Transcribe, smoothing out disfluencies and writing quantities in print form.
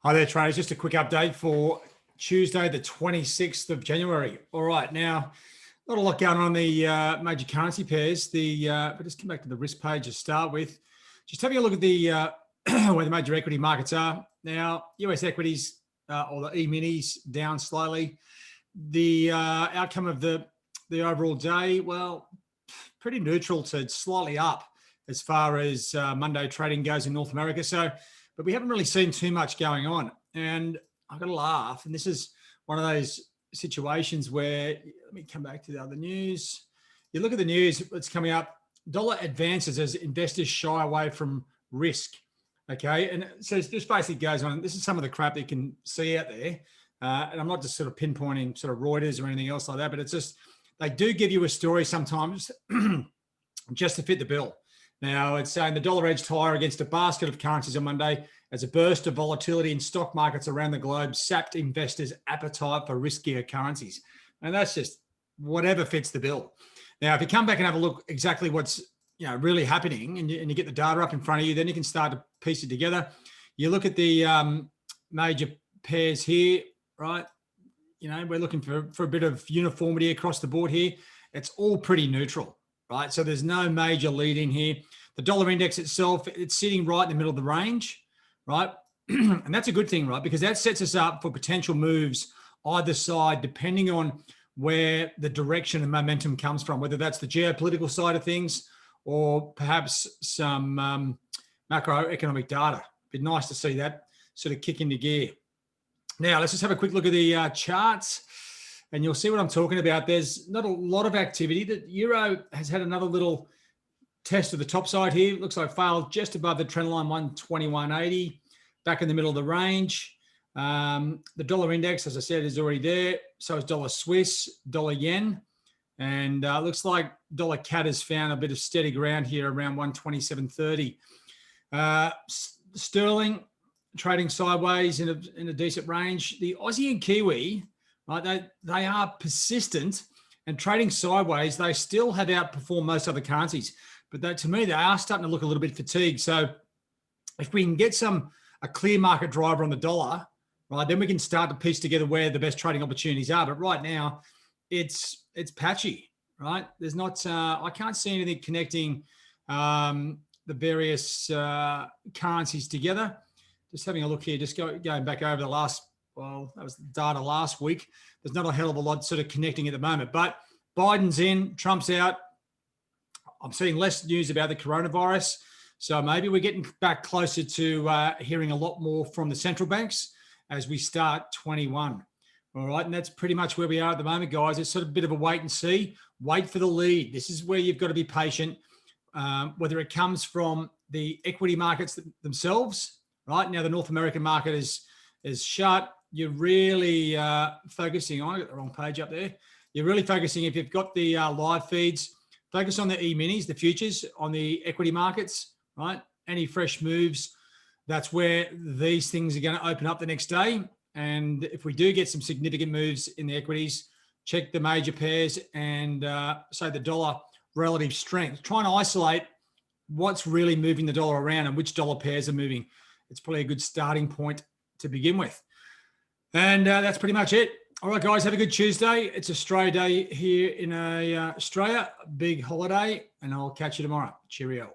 Hi there, traders. Just a quick update for Tuesday, the 26th of January. All right, now, not a lot going on in the major currency pairs. But just come back to the risk page to start with. Just having a look at the where the major equity markets are. Now, US equities or the E-minis down slightly. The outcome of the overall day, well, pretty neutral to slightly up as far as Monday trading goes in North America. But we haven't really seen too much going on. And I've got to laugh. And this is one of those situations where, let me come back to the other news. You look at the news that's coming up, dollar advances as investors shy away from risk. Okay. And so this basically goes on. This is some of the crap that you can see out there. And I'm not just sort of pinpointing sort of Reuters or anything else like that, but it's just, they do give you a story sometimes just to fit the bill. Now, it's saying the dollar edged higher against a basket of currencies on Monday as a burst of volatility in stock markets around the globe sapped investors' appetite for riskier currencies. And that's just whatever fits the bill. Now, if you come back and have a look exactly what's really happening and you get the data up in front of you, then you can start to piece it together. You look at the major pairs here, right? We're looking for a bit of uniformity across the board here. It's all pretty neutral. Right, so there's no major lead in here. The dollar index itself, it's sitting right in the middle of the range, right? And that's a good thing, right? Because that sets us up for potential moves either side, depending on where the direction and momentum comes from, whether that's the geopolitical side of things or perhaps some macroeconomic data. It'd be nice to see that sort of kick into gear. Now, let's just have a quick look at the charts. And you'll see what I'm talking about. There's not a lot of activity. The euro has had another little test of the top side here. It looks like failed just above the trend line 121.80, back in the middle of the range. The dollar index, as I said, is already there. So is dollar Swiss, dollar yen. And looks like dollar CAD has found a bit of steady ground here around 127.30. Sterling trading sideways in a decent range. The Aussie and Kiwi, right, they are persistent and trading sideways. They still have outperformed most other currencies, but to me, they are starting to look a little bit fatigued. So if we can get a clear market driver on the dollar, right, then we can start to piece together where the best trading opportunities are. But right now, it's patchy, right? There's not, I can't see anything connecting the various currencies together. Just having a look here, just going back over the last. Well, that was the data last week. There's not a hell of a lot sort of connecting at the moment, but Biden's in, Trump's out. I'm seeing less news about the coronavirus. So maybe we're getting back closer to hearing a lot more from the central banks as we start 21. All right. And that's pretty much where we are at the moment, guys. It's sort of a bit of a wait and see, wait for the lead. This is where you've got to be patient, whether it comes from the equity markets themselves, right? Now, the North American market is shut. You're really focusing on, I got the wrong page up there. You're really focusing, if you've got the live feeds, focus on the E-minis, the futures on the equity markets, right? Any fresh moves, that's where these things are going to open up the next day. And if we do get some significant moves in the equities, check the major pairs and say the dollar relative strength. Try and isolate what's really moving the dollar around and which dollar pairs are moving. It's probably a good starting point to begin with. And that's pretty much it. All right, guys, have a good Tuesday. It's Australia Day here in Australia, big holiday, and I'll catch you tomorrow. Cheerio.